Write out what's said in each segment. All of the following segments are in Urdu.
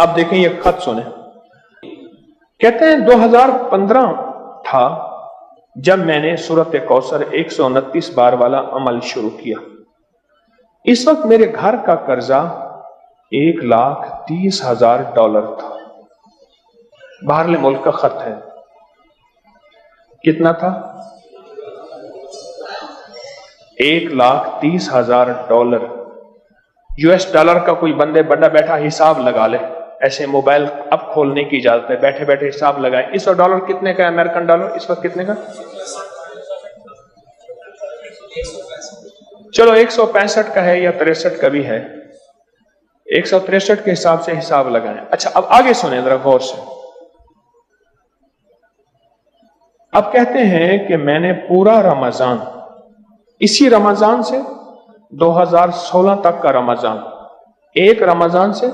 اب دیکھیں یہ خط سنیں. کہتے ہیں 2015 تھا جب میں نے سورۃ کوثر 129 بار والا عمل شروع کیا. اس وقت میرے گھر کا قرضہ $1,30,000 تھا. باہر ملک کا خط ہے. کتنا تھا؟ $1,30,000. $US کا کوئی بندے بڑا بیٹھا حساب لگا لے. ایسے موبائل اب کھولنے کی اجازت ہے, بیٹھے بیٹھے حساب لگائے. اس وقت ڈالر کتنے کا ہے؟ امریکن ڈالر اس وقت کتنے کا؟ چلو 165 کا ہے یا 63 کا بھی ہے. 163 کے حساب سے حساب لگائیں. اچھا اب آگے سنیں ذرا غور سے. اب کہتے ہیں کہ میں نے پورا رمضان, اسی رمضان سے 2016 تک کا رمضان, ایک رمضان سے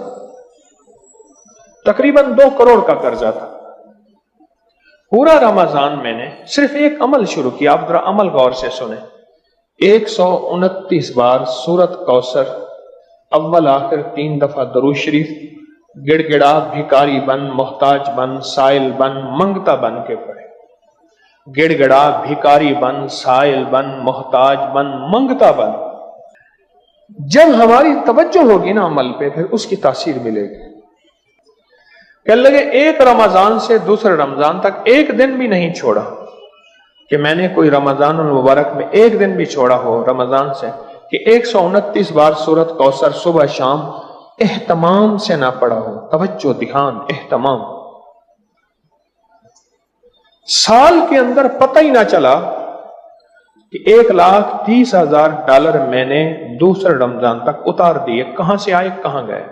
تقریباً 2 کروڑ کا قرضہ تھا. پورا رمضان میں نے صرف ایک عمل شروع کیا. آپ ذرا عمل غور سے سنیں. 129 بار سورۃ کوثر, اول آخر 3 دفعہ درود شریف, گڑ گڑا بھکاری بن, محتاج بن, سائل بن, منگتا بن کے پڑھے. گڑ گڑا بھکاری بن, سائل بن, محتاج بن, منگتا بن. جب ہماری توجہ ہوگی نا عمل پہ, پھر اس کی تاثیر ملے گی. کہنے لگے ایک رمضان سے دوسرے رمضان تک ایک دن بھی نہیں چھوڑا کہ میں نے کوئی رمضان المبارک میں ایک دن بھی چھوڑا ہو رمضان سے کہ 129 بار سورۃ کوثر صبح شام اہتمام سے نہ پڑھا ہو. توجہ, دھیان, اہتمام. سال کے اندر پتہ ہی نہ چلا کہ $1,30,000 میں نے دوسرے رمضان تک اتار دیے. کہاں سے آئے, کہاں گئے؟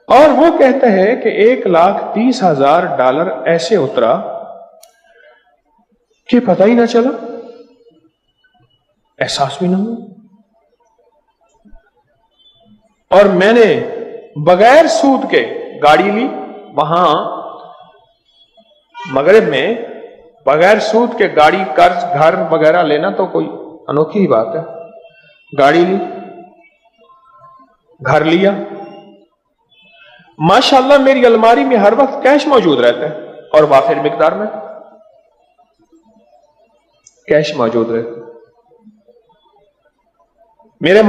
اور وہ کہتا ہے کہ $1,30,000 ایسے اترا کہ پتہ ہی نہ چلا, احساس بھی نہ ہو. اور میں نے بغیر سود کے گاڑی لی. وہاں مغرب میں بغیر سود کے گاڑی, قرض, گھر وغیرہ لینا تو کوئی انوکھی ہی بات ہے. گاڑی لی, گھر لیا. ماشاءاللہ میری الماری میں ہر وقت کیش موجود رہتا ہے اور وافر مقدار میں کیش موجود رہتا ہے. میرے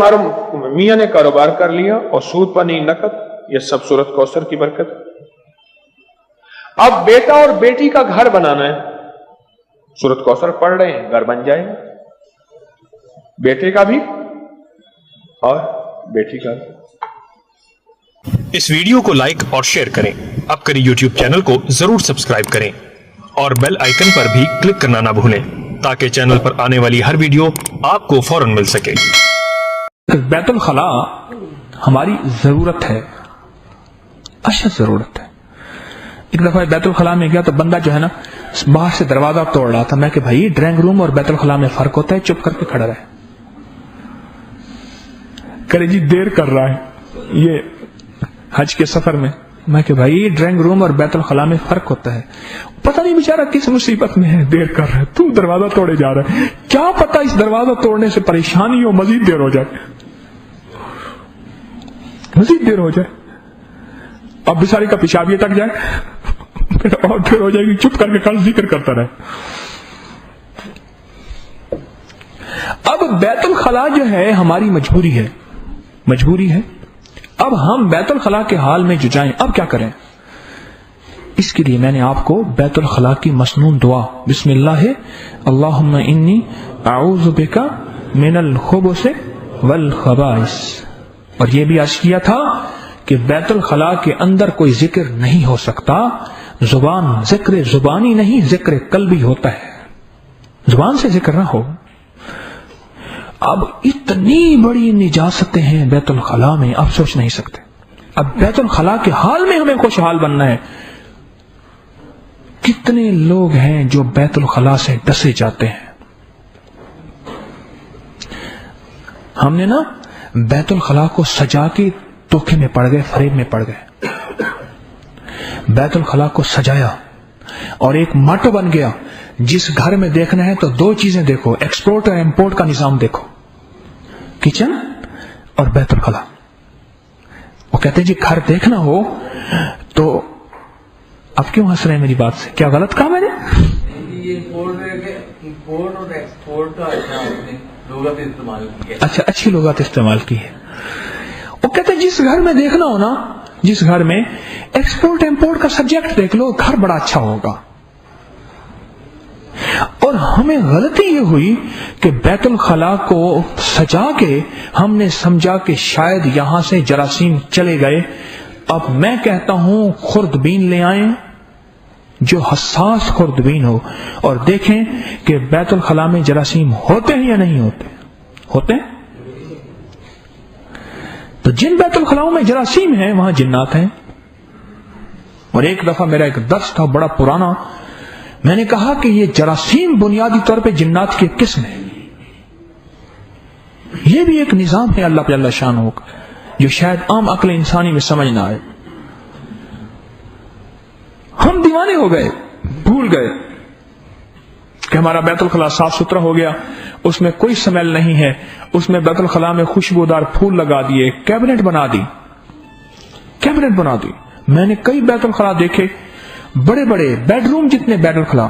میاں نے کاروبار کر لیا اور سود پر نہیں, نقد. یہ سب سورۃ کوثر کی برکت. اب بیٹا اور بیٹی کا گھر بنانا ہے, سورۃ کوثر پڑھ رہے ہیں, گھر بن جائے گا. بیٹے کا بھی اور بیٹی کا بھی. اس ویڈیو کو لائک اور شیئر کریں. اب کری یوٹیوب چینل کو ضرور سبسکرائب کریں اور بیل آئیکن پر بھی کلک کرنا نہ بھولیں تاکہ چینل پر آنے والی ہر ویڈیو آپ کو فوراً مل سکے. بیت الخلا ہماری ضرورت ہے, اشد ضرورت ہے. ایک دفعہ بیت الخلا میں گیا تو بندہ جو ہے نا باہر سے دروازہ توڑ رہا تھا. میں کہ بھائی ڈرائنگ روم اور بیت الخلا میں فرق ہوتا ہے, چپ کر کے کھڑا رہے. کرے جی دیر کر رہا ہے یہ حج کے سفر میں. میں کہ بھائی ڈرائنگ روم اور بیت الخلا میں فرق ہوتا ہے. پتہ نہیں بیچارہ کس مصیبت میں ہے, دیر کر رہا ہے, تو دروازہ توڑے جا رہا ہے. کیا پتہ اس دروازہ توڑنے سے پریشانی ہو, مزید دیر ہو جائے, مزید دیر ہو جائے. اب بیچارے کا پیشاب یہ تک جائے پھر اور دیر ہو جائے گی. چپ کر کے کل ذکر کرتا رہے. اب بیت الخلا جو ہے ہماری مجبوری ہے, مجبوری ہے. اب ہم بیت الخلا کے حال میں جو جائیں, اب کیا کریں؟ اس کے لیے میں نے آپ کو بیت الخلا کی مسنون دعا بسم اللہ اللہم انی اعوذ بک من الخبث والخبائث, اور یہ بھی عرض کیا تھا کہ بیت الخلا کے اندر کوئی ذکر نہیں ہو سکتا. زبان ذکر زبانی نہیں, ذکر قلبی ہوتا ہے. زبان سے ذکر نہ ہو. اب اتنی بڑی نجاستیں ہیں بیت الخلا میں, آپ سوچ نہیں سکتے. اب بیت الخلا کے حال میں ہمیں خوشحال بننا ہے. کتنے لوگ ہیں جو بیت الخلا سے ڈسے جاتے ہیں. ہم نے نا بیت الخلا کو سجا کے دھوکے میں پڑ گئے, فریب میں پڑ گئے. بیت الخلا کو سجایا اور ایک ماٹو بن گیا. جس گھر میں دیکھنا ہے تو 2 چیزیں دیکھو, ایکسپورٹ اور امپورٹ کا نظام دیکھو, کچن اور بیت الخلا. وہ کہتے ہیں جی گھر دیکھنا ہو تو اب کیوں ہنس رہے ہیں میری بات سے؟ کیا غلط کہا میں نے؟ اچھا اچھی لغت استعمال کی ہے. وہ کہتے ہیں جس گھر میں دیکھنا ہو نا، جس گھر میں ایکسپورٹ امپورٹ کا سبجیکٹ دیکھ لو، گھر بڑا اچھا ہوگا. اور ہمیں غلطی یہ ہوئی کہ بیت الخلا کو سجا کے ہم نے سمجھا کہ شاید یہاں سے جراثیم چلے گئے. اب میں کہتا ہوں خوردبین لے آئیں، جو حساس خوردبین ہو، اور دیکھیں کہ بیت الخلا میں جراثیم ہوتے ہیں یا نہیں ہوتے. ہوتے ہیں. تو جن بیت الخلاؤں میں جراثیم ہیں وہاں جنات ہیں. اور ایک دفعہ میرا ایک درس تھا بڑا پرانا، میں نے کہا کہ یہ جراثیم بنیادی طور پہ جنات کی ایک قسم ہے. یہ بھی ایک نظام ہے اللہ جل شانہ کا، جو شاید عام عقل انسانی میں سمجھ نہ آئے. ہم دیوانے ہو گئے، بھول گئے کہ ہمارا بیت الخلا صاف ستھرا ہو گیا، اس میں کوئی سمیل نہیں ہے، اس میں بیت الخلا میں خوشبودار پھول لگا دیے، کیبنٹ بنا دی. کیبنٹ بنا دی. میں نے کئی بیت الخلا دیکھے، بڑے بڑے بیڈ روم جتنے بیت الخلا،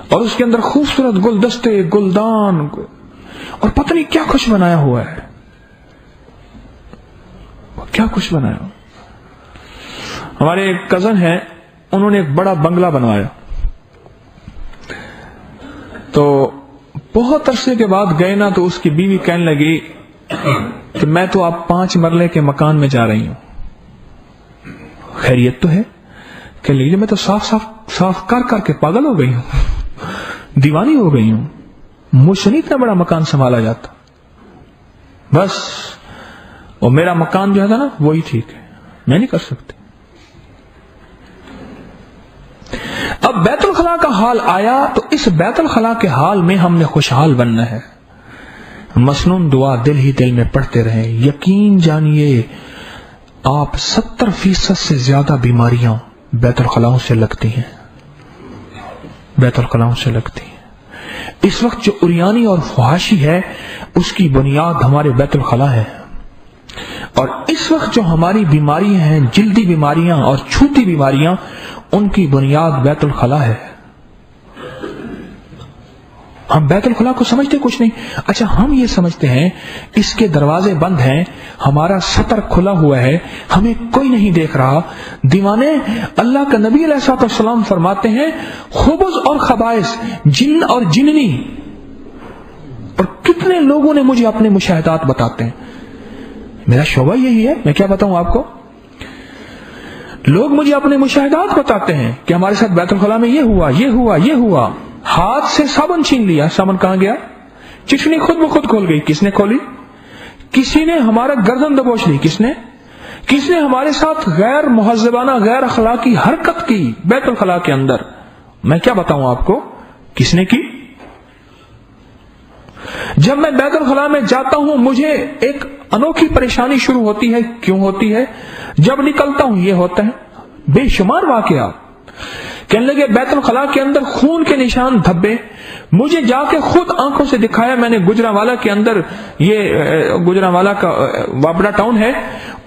اور اس کے اندر خوبصورت گلدستے، گلدان، اور پتہ نہیں کیا کچھ بنایا ہوا ہے. کیا کچھ بنایا. ہمارے ایک کزن ہیں، انہوں نے ایک بڑا بنگلہ بنوایا. تو بہت عرصے کے بعد گئے نا، تو اس کی بیوی کہنے لگی کہ میں تو آپ 5 مرلے کے مکان میں جا رہی ہوں. خیریت تو ہے؟ کہ لیجیے میں تو صاف کر کے پاگل ہو گئی ہوں، دیوانی ہو گئی ہوں. مجھ سے نہیں اتنا بڑا مکان سنبھالا جاتا. بس اور میرا مکان جو ہے نا وہی ٹھیک ہے، میں نہیں کر سکتی. اب بیت الخلا کا حال آیا، تو اس بیت الخلا کے حال میں ہم نے خوشحال بننا ہے. مسنون دعا دل ہی دل میں پڑھتے رہیں. یقین جانیے آپ 70% سے زیادہ بیماریاں بیت الخلاؤں سے لگتی ہیں. بیت الخلاؤں سے لگتی ہیں. اس وقت جو عریانی اور فحاشی ہے اس کی بنیاد ہمارے بیت الخلا ہے. اور اس وقت جو ہماری بیماریاں ہیں، جلدی بیماریاں اور چھوٹی بیماریاں، ان کی بنیاد بیت الخلا ہے. ہم بیت الخلا کو سمجھتے کچھ نہیں. اچھا ہم یہ سمجھتے ہیں اس کے دروازے بند ہیں، ہمارا سطر کھلا ہوا ہے، ہمیں کوئی نہیں دیکھ رہا. دیوانے. اللہ کا نبی علیہ الصلوۃ والسلام فرماتے ہیں خبث اور خبائث، جن اور جننی. اور کتنے لوگوں نے مجھے اپنے مشاہدات بتاتے ہیں. میرا شعبہ یہی ہے، میں کیا بتاؤں آپ کو. لوگ مجھے اپنے مشاہدات بتاتے ہیں کہ ہمارے ساتھ بیت الخلا میں یہ ہوا، یہ ہوا، یہ ہوا. ہاتھ سے صابن چھین لیا، صابن کہاں گیا؟ چشنی خود بخود کھول گئی. کس نے کھولی؟ کسی نے ہمارا گردن دبوچ لی. کس نے؟ کس نے ہمارے ساتھ غیر مہذبانہ، غیر اخلاقی حرکت کی بیت الخلا کے اندر. میں کیا بتاؤں آپ کو کس نے کی. جب میں بیت الخلا میں جاتا ہوں مجھے ایک انوکھی پریشانی شروع ہوتی ہے. کیوں ہوتی ہے؟ جب نکلتا ہوں یہ ہوتا ہے. بے شمار واقعات. کہنے لگے بیت الخلا کے اندر خون کے نشان دھبے. مجھے جا کے خود آنکھوں سے دکھایا میں نے. گجرانوالا کے اندر، یہ گجرانوالا کا وابڑا ٹاؤن ہے،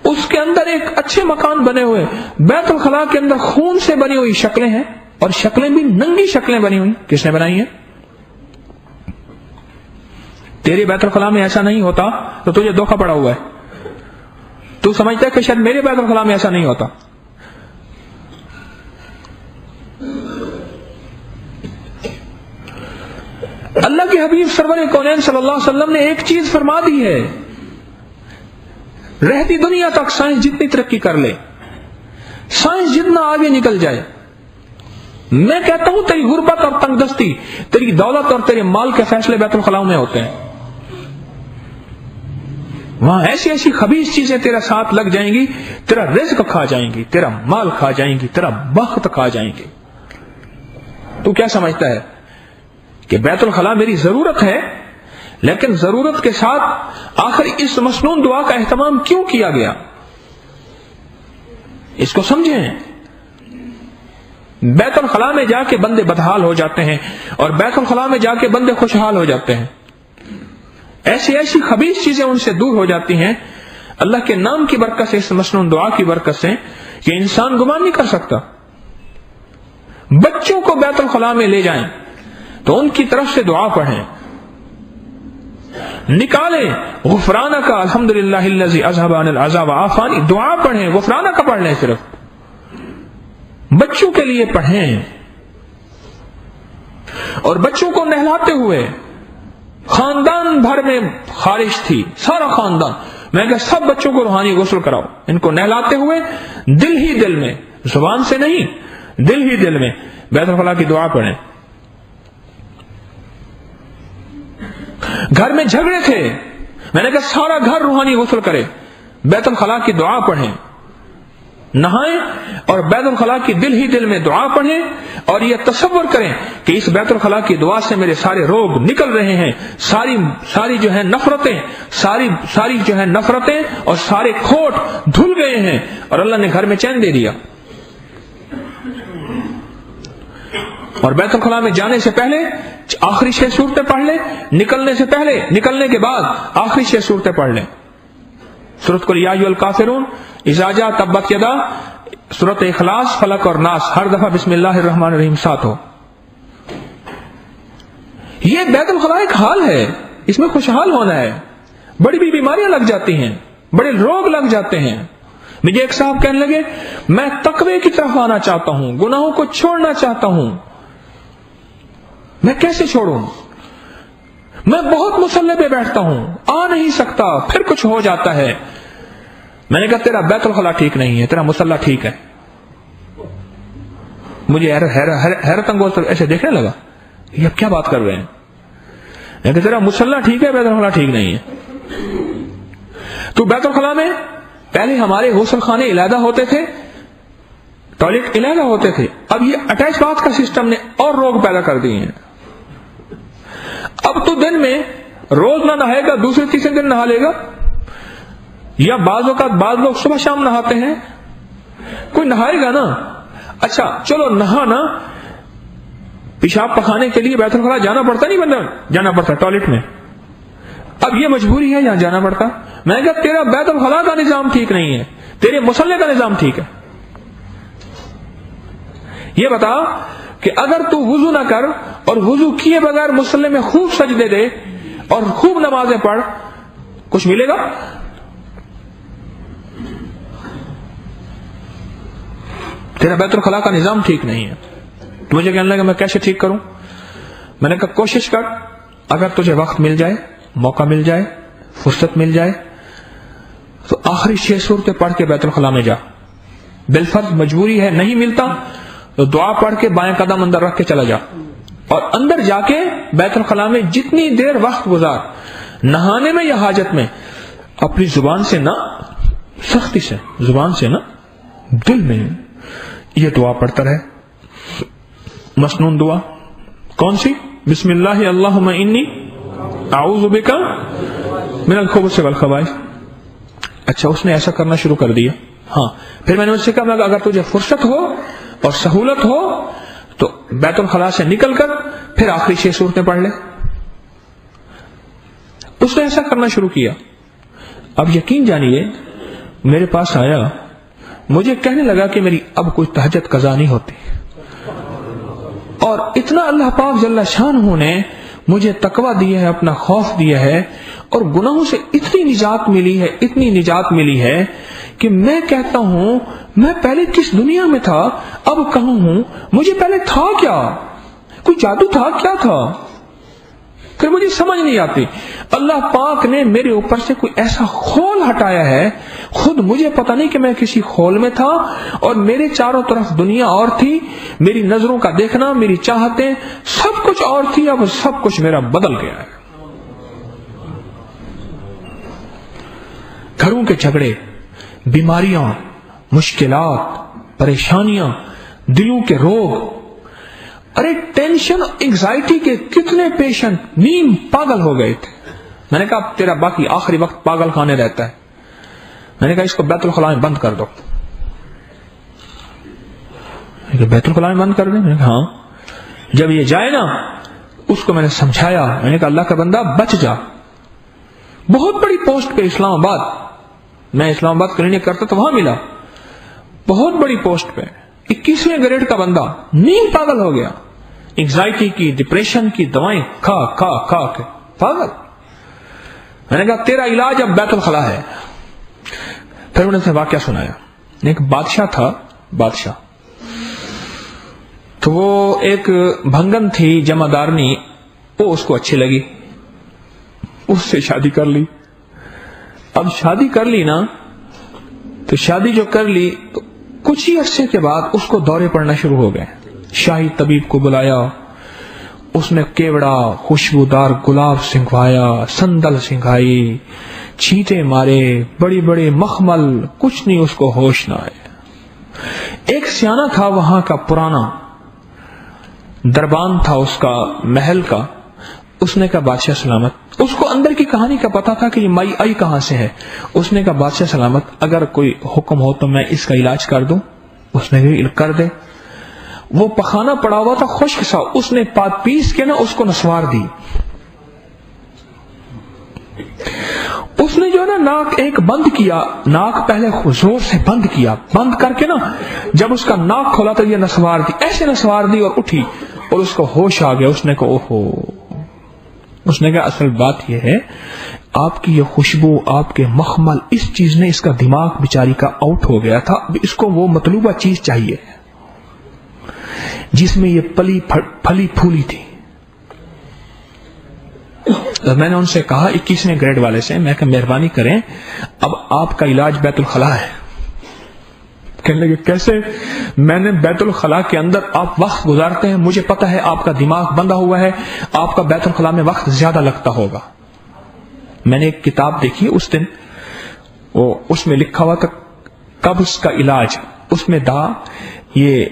اس کے اندر ایک اچھے مکان بنے ہوئے، بیت الخلا کے اندر خون سے بنی ہوئی شکلیں ہیں، اور شکلیں بھی ننگی شکلیں بنی ہوئی. کس نے بنائی ہیں؟ تیرے بیت الخلا میں ایسا نہیں ہوتا تو تجھے دھوکہ پڑا ہوا ہے. تو سمجھتا ہے کہ شاید میرے بیت الخلا میں ایسا نہیں ہوتا. اللہ کے حبیب سرور کونین صلی اللہ علیہ وسلم نے ایک چیز فرما دی ہے، رہتی دنیا تک سائنس جتنی ترقی کر لے، سائنس جتنا آگے نکل جائے، میں کہتا ہوں تیری غربت اور تنگ دستی، تیری دولت اور تیرے مال کے فیصلے بیت الخلاء میں ہوتے ہیں. وہاں ایسی ایسی خبیث چیزیں تیرا ساتھ لگ جائیں گی، تیرا رزق کھا جائیں گی، تیرا مال کھا جائیں گی، تیرا بخت کھا جائیں گے. تو کیا سمجھتا ہے کہ بیت الخلاء میری ضرورت ہے، لیکن ضرورت کے ساتھ آخر اس مسنون دعا کا اہتمام کیوں کیا گیا؟ اس کو سمجھیں. بیت الخلاء میں جا کے بندے بدحال ہو جاتے ہیں، اور بیت الخلاء میں جا کے بندے خوشحال ہو جاتے ہیں. ایسی ایسی خبیث چیزیں ان سے دور ہو جاتی ہیں. اللہ کے نام کی برکت سے, اس مسنون دعا کی برکت سے, یہ انسان گمان نہیں کر سکتا. بچوں کو بیت الخلاء میں لے جائیں تو ان کی طرف سے دعا پڑھیں, نکالیں غفرانک الحمدللہ الذی اذھب عن العذا وعافانی, دعا پڑھیں, غفرانک پڑھ لیں, صرف بچوں کے لیے پڑھیں. اور بچوں کو نہلاتے ہوئے خاندان بھر میں خارش تھی, سارا خاندان, میں کہ سب بچوں کو روحانی غسل کراؤ. ان کو نہلاتے ہوئے دل ہی دل میں, زبان سے نہیں, دل ہی دل میں بیت الخلاء کی دعا پڑھیں. گھر میں جھگڑے تھے, میں نے کہا سارا گھر روحانی غسل کرے, بیت الخلاء کی دعا پڑھیں, نہائیں اور بیت الخلاء کی دل ہی دل میں دعا پڑھیں, اور یہ تصور کریں کہ اس بیت الخلاء کی دعا سے میرے سارے روگ نکل رہے ہیں, ساری جو ہے نفرتیں, ساری جو ہے نفرتیں اور سارے کھوٹ دھل گئے ہیں, اور اللہ نے گھر میں چین دے دیا. اور بیت الخلاء میں جانے سے پہلے آخری 6 سورتیں پڑھ لیں, نکلنے سے پہلے, نکلنے کے بعد آخری 6 سورتیں پڑھ لیں. سورۃ قل یا ایھا الکافرون, اذا جاء تبت یدا, سورۃ اخلاص, فلق اور ناس, ہر دفعہ بسم اللہ الرحمن الرحیم ساتھ ہو. یہ بیت الخلاء ایک حال ہے, اس میں خوشحال ہونا ہے. بڑی بڑی بیماریاں لگ جاتی ہیں, بڑے روگ لگ جاتے ہیں. مجھے ایک صاحب کہنے لگے میں تقوی کی طرف آنا چاہتا ہوں, گناہوں کو چھوڑنا چاہتا ہوں, میں کیسے چھوڑوں؟ میں بہت مصلی پہ بیٹھتا ہوں, آ نہیں سکتا, پھر کچھ ہو جاتا ہے. میں نے کہا تیرا بیت الخلاء ٹھیک نہیں ہے, تیرا مصلی ٹھیک ہے. مجھے حیرت انگیز ایسے دیکھنے لگا, یہ اب کیا بات کر رہے ہیں. میں کہا تیرا مصلی ٹھیک ہے, بیت الخلاء ٹھیک نہیں ہے. تو بیت الخلاء میں پہلے ہمارے غسل خانے علیحدہ ہوتے تھے, ٹوائلٹ علیحدہ ہوتے تھے. اب یہ اٹیچ باتھ کا سسٹم نے اور روگ پیدا کر دیے ہیں. اب تو دن میں روز نہ نہائے گا, دوسرے تیسرے دن نہا لے گا, یا بعض اوقات بعض لوگ صبح شام نہاتے ہیں, کوئی نہائے گا نا. اچھا چلو نہانا, پیشاب پخانے کے لیے بیت الخلاء جانا پڑتا نہیں, بندہ جانا پڑتا ٹوائلٹ میں. اب یہ مجبوری ہے, یہاں جانا پڑتا. میں نے کہا تیرا بیت الخلاء کا نظام ٹھیک نہیں ہے, تیرے مصلی کا نظام ٹھیک ہے. یہ بتا کہ اگر تو وضو نہ کر اور وضو کیے بغیر مصلی میں خوب سجدے دے اور خوب نمازیں پڑھ, کچھ ملے گا؟ تیرا بیت الخلاء کا نظام ٹھیک نہیں ہے. تو مجھے کہنے لگا میں کیسے ٹھیک کروں؟ میں نے کہا کوشش کر, اگر تجھے وقت مل جائے, موقع مل جائے, فرصت مل جائے, تو آخری 6 سورتیں پڑھ کے بیت الخلاء میں جا. بالفرض مجبوری ہے, نہیں ملتا تو دعا پڑھ کے بائیں قدم اندر رکھ کے چلا جا, اور اندر جا کے بیت الخلاء میں جتنی دیر وقت گزار, نہانے میں یا حاجت میں, اپنی زبان سے نہ, سختی سے زبان سے نہ, دل میں یہ دعا پڑھتا رہے. مسنون دعا کون سی؟ بسم اللہ اللہم انی اعوذ بک من الخبث والخبائث. اچھا اس نے ایسا کرنا شروع کر دیا. ہاں پھر میں نے اس سے کہا اگر تجھے فرصت ہو اور سہولت ہو تو بیت الخلاء سے نکل کر پھر آخری 6 سورتیں پڑھ لے. اس نے ایسا کرنا شروع کیا. اب یقین جانیے میرے پاس آیا, مجھے کہنے لگا کہ میری اب کوئی تہجد قضا نہیں ہوتی, اور اتنا اللہ پاک جل شانہ نے مجھے تقویٰ دیا ہے, اپنا خوف دیا ہے, اور گناہوں سے اتنی نجات ملی ہے, اتنی نجات ملی ہے کہ میں کہتا ہوں میں پہلے کس دنیا میں تھا, اب کہاں ہوں, مجھے پہلے تھا کیا, کوئی جادو تھا, کیا تھا, پھر مجھے سمجھ نہیں آتی. اللہ پاک نے میرے اوپر سے کوئی ایسا خول ہٹایا ہے, خود مجھے پتہ نہیں کہ میں کسی خول میں تھا, اور میرے چاروں طرف دنیا اور تھی, میری نظروں کا دیکھنا, میری چاہتیں, سب کچھ اور تھی. اب سب کچھ میرا بدل گیا ہے. گھروں کے جھگڑے, بیماریاں, مشکلات, پریشانیاں, دلوں کے روگ, ارے ٹینشن, انگزائٹی کے کتنے پیشنٹ نیم پاگل ہو گئے تھے. میں نے کہا تیرا باقی آخری وقت پاگل خانے رہتا ہے. میں نے کہا اس کو بیت الخلاء میں بند کر دو. بیت الخلاء میں بند کر دیں؟ میں نے کہا ہاں. جب یہ جائے نا, اس کو میں نے سمجھایا, میں نے کہا اللہ کا بندہ بچ جا, بہت بڑی پوسٹ پہ اسلام آباد, میں اسلام آباد کلینک کرتا تو وہاں ملا، بہت بڑی پوسٹ پہ، 21ویں گریڈ کا بندہ، نیند پاگل ہو گیا، انگزائٹی کی، ڈپریشن کی دوائیں کھا کھا کھا کے پاگل۔ میں نے کہا تیرا علاج اب بیت الخلا ہے۔ پھر انہوں نے واقعہ سنایا، ایک بادشاہ تھا، بادشاہ تو وہ ایک بھنگن تھی جمعدارنی، وہ اس کو اچھی لگی، اس سے شادی کر لی۔ اب شادی کر لی نا، تو شادی جو کر لی تو کچھ ہی عرصے کے بعد اس کو دورے پڑنا شروع ہو گئے۔ شاہی طبیب کو بلایا، اس نے کیوڑا خوشبودار گلاب سنگوایا، سندل سنگھائی، چھینٹے مارے، بڑی بڑے مخمل، کچھ نہیں، اس کو ہوش نہ آئے۔ ایک سیانہ تھا وہاں کا، پرانا دربان تھا اس کا، محل کا، اس نے کہا بادشاہ سلامت، اس کو اندر کی کہانی کا پتا تھا کہ یہ مائی آئی کہاں سے ہے۔ اس نے کہا بادشاہ سلامت، اگر کوئی حکم ہو تو میں اس کا علاج کر دوں۔ اس نے کہا کر دے۔ وہ پخانہ پڑا ہوا تھا خشک سا، اس نے پات پیس کے نا اس کو نسوار دی۔ اس نے جو ہے نا ناک ایک بند کیا، ناک پہلے زور سے بند کیا، بند کر کے نا جب اس کا ناک کھولا تو یہ نسوار دی، ایسے نسوار دی اور اٹھی اور اس کو ہوش آ گیا۔ اس نے کہا اوہو، اس نے کہا اصل بات یہ ہے آپ کی یہ خوشبو، آپ کے مخمل، اس چیز نے اس کا دماغ بیچاری کا آؤٹ ہو گیا تھا، اس کو وہ مطلوبہ چیز چاہیے جس میں یہ پھلی پھولی تھی۔ میں نے ان سے کہا 21ویں گریڈ والے سے، میں کہ مہربانی کریں اب آپ کا علاج بیت الخلا ہے۔ کہنے لگے کیسے؟ میں نے بیت الخلا کے اندر آپ وقت گزارتے ہیں، مجھے پتا ہے آپ کا دماغ بندہ ہوا ہے، آپ کا بیت الخلا میں وقت زیادہ لگتا ہوگا۔ میں نے ایک کتاب دیکھی اس دن، وہ اس میں لکھا ہوا تھا قبض کا علاج، اس میں دا یہ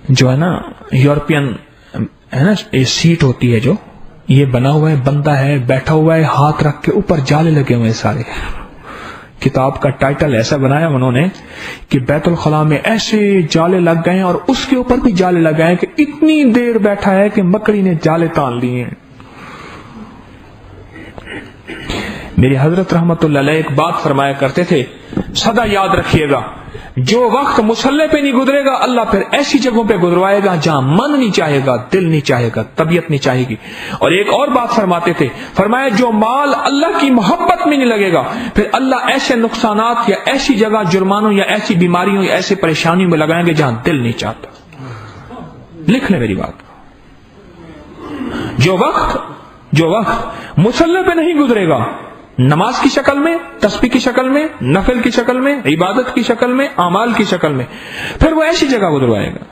جو ہے نا یورپین ہے نا، یہ سیٹ ہوتی ہے جو یہ بنا ہوا ہے، بندہ ہے بیٹھا ہوا ہے، ہاتھ رکھ کے اوپر جالے لگے ہوئے سارے۔ کتاب کا ٹائٹل ایسا بنایا انہوں نے کہ بیت الخلا میں ایسے جالے لگ گئے ہیں اور اس کے اوپر بھی جالے لگ گئے ہیں کہ اتنی دیر بیٹھا ہے کہ مکڑی نے جالے تان لیے ہیں۔ میری حضرت رحمت اللہ علیہ ایک بات فرمایا کرتے تھے، سدا یاد رکھیے گا جو وقت مصلی پہ نہیں گزرے گا اللہ پھر ایسی جگہوں پہ گزروائے گا جہاں من نہیں چاہے گا، دل نہیں چاہے گا، طبیعت نہیں چاہے گی۔ اور ایک اور بات فرماتے تھے، فرمایا جو مال اللہ کی محبت میں نہیں لگے گا پھر اللہ ایسے نقصانات یا ایسی جگہ جرمانوں یا ایسی بیماریوں یا ایسی پریشانیوں میں لگائیں گے جہاں دل نہیں چاہتا۔ لکھ لیں میری بات، جو وقت مصلی پہ نہیں گزرے گا، نماز کی شکل میں، تسبیح کی شکل میں، نفل کی شکل میں، عبادت کی شکل میں، اعمال کی شکل میں، پھر وہ ایسی جگہ گزروائے گا۔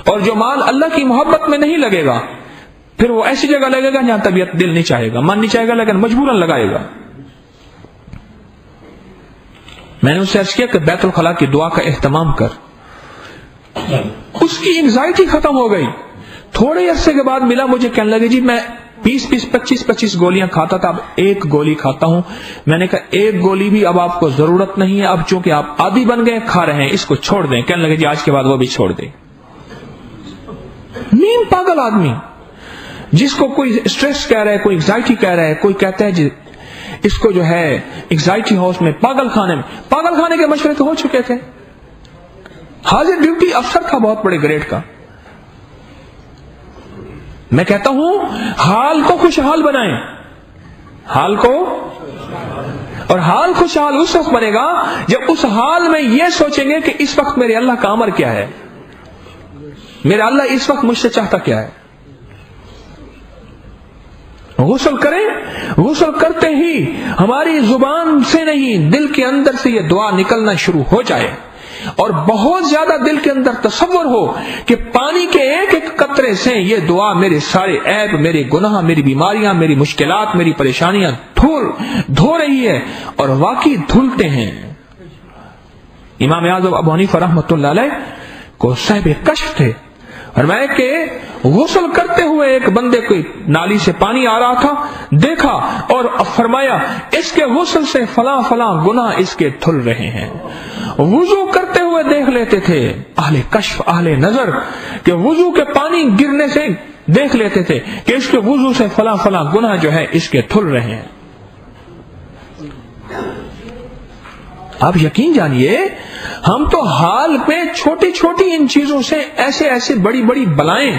اور جو مال اللہ کی محبت میں نہیں لگے گا پھر وہ ایسی جگہ لگے گا جہاں طبیعت دل نہیں چاہے گا، من نہیں چاہے گا لیکن مجبوراً لگائے گا۔ میں نے اس سے عرض کیا کہ بیت الخلا کی دعا کا اہتمام کر۔ اس کی انگزائٹی ختم ہو گئی۔ تھوڑے عرصے کے بعد ملا مجھے، کہنے لگے جی میں 25 گولیاں کھاتا تھا، اب ایک گولی کھاتا ہوں۔ میں نے کہا ایک گولی بھی اب آپ کو ضرورت نہیں ہے، اب چونکہ آپ عادی بن گئے کھا رہے ہیں، اس کو چھوڑ دیں۔ کہنے لگے جی آج کے بعد وہ بھی چھوڑ دیں۔ نیند پاگل آدمی جس کو کوئی اسٹریس کہہ رہا ہے، کوئی انگزائٹی کہہ رہا ہے، کوئی کہتا ہے جی اس کو جو ہے انگزائٹی ہاؤس میں، پاگل خانے کے مشورے تو ہو چکے تھے۔ حاضر ڈیوٹی افسر تھا بہت بڑے گریڈ کا۔ میں کہتا ہوں حال کو خوشحال بنائیں، حال کو، اور حال خوشحال اس وقت بنے گا جب اس حال میں یہ سوچیں گے کہ اس وقت میرے اللہ کا امر کیا ہے، میرا اللہ اس وقت مجھ سے چاہتا کیا ہے۔ غسل کریں، غسل کرتے ہی ہماری زبان سے نہیں دل کے اندر سے یہ دعا نکلنا شروع ہو جائے، اور بہت زیادہ دل کے اندر تصور ہو کہ پانی کے ایک ایک قطرے سے یہ دعا میرے سارے عیب، میرے گناہ، میری بیماریاں، میری مشکلات، میری پریشانیاں دھو رہی ہے، اور واقعی دھلتے ہیں۔ امام اعظم ابو حنیفہ رحمۃ اللہ علیہ کو صاحب کشف تھے، فرمایا کہ غسل کرتے ہوئے ایک بندے کو نالی سے پانی آ رہا تھا، دیکھا اور فرمایا اس کے غسل سے فلاں فلاں گناہ اس کے دھل رہے ہیں۔ وضو کرتے ہوئے دیکھ لیتے تھے اہل کشف، اہل نظر، کہ وضو کے پانی گرنے سے دیکھ لیتے تھے کہ اس کے وضو سے فلاں فلاں گناہ جو ہے اس کے دھل رہے ہیں۔ آپ یقین جانیے ہم تو حال میں چھوٹی چھوٹی ان چیزوں سے ایسے ایسے بڑی بڑی بلائیں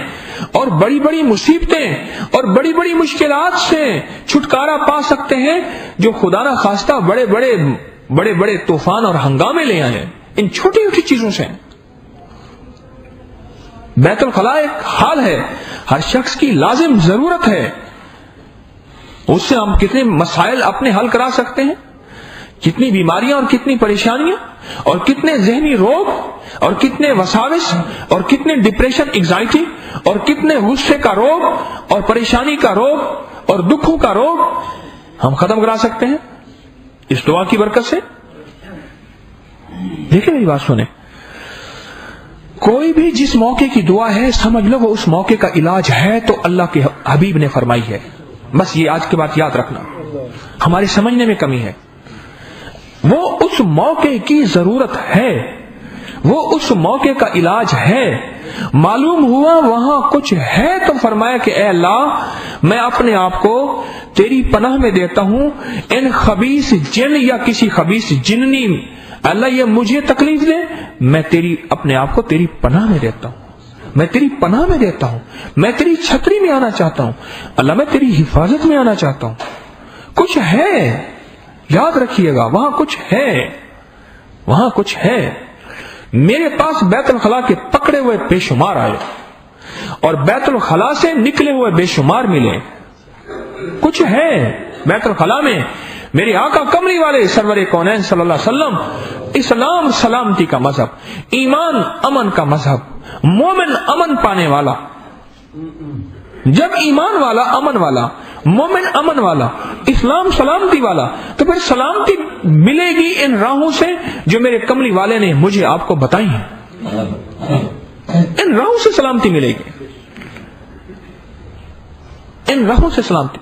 اور بڑی بڑی مصیبتیں اور بڑی بڑی مشکلات سے چھٹکارا پا سکتے ہیں جو خدا نہ خواستہ بڑے بڑے طوفان اور ہنگامے لے آئے ان چھوٹی چھوٹی چیزوں سے. بیت الخلاء ایک حال ہے، ہر شخص کی لازم ضرورت ہے. اس سے ہم کتنے مسائل اپنے حل کرا سکتے ہیں، کتنی بیماریاں اور کتنی پریشانیاں اور کتنے ذہنی روگ اور کتنے وساوس اور کتنے ڈپریشن انگزائٹی اور کتنے غصے کا روگ اور پریشانی کا روگ اور دکھوں کا روگ ہم ختم کرا سکتے ہیں اس دعا کی برکت سے. دیکھیں میری بات سنیں، کوئی بھی جس موقع کی دعا ہے سمجھ لو وہ اس موقع کا علاج ہے تو اللہ کے حبیب نے فرمائی ہے. بس یہ آج کے بعد یاد رکھنا، ہمارے سمجھنے میں کمی ہے. وہ اس موقع کی ضرورت ہے، وہ اس موقع کا علاج ہے. معلوم ہوا وہاں کچھ ہے تو فرمایا کہ اے اللہ میں اپنے آپ کو تیری پناہ میں دیتا ہوں، ان خبیث جن یا کسی خبیث جننی اللہ یہ مجھے تکلیف دے، میں تیری اپنے آپ کو تیری پناہ میں دیتا ہوں، میں تیری پناہ میں دیتا ہوں، میں تیری چھتری میں آنا چاہتا ہوں اللہ، میں تیری حفاظت میں آنا چاہتا ہوں. کچھ ہے، یاد رکھیے گا وہاں کچھ ہے، وہاں کچھ ہے. میرے پاس بیت الخلاء کے پکڑے ہوئے بے شمار آئے اور بیت الخلاء سے نکلے ہوئے بے شمار ملے. کچھ ہے بیت الخلاء میں. میرے آقا کملی والے سرور کونین صلی اللہ علیہ وسلم، اسلام سلامتی کا مذہب، ایمان امن کا مذہب، مومن امن پانے والا. جب ایمان والا امن والا، مومن امن والا، اسلام سلامتی والا، تو پھر سلامتی ملے گی ان راہوں سے جو میرے کملی والے نے مجھے آپ کو بتائی ہیں. ان راہوں سے سلامتی ملے گی، ان راہوں سے سلامتی.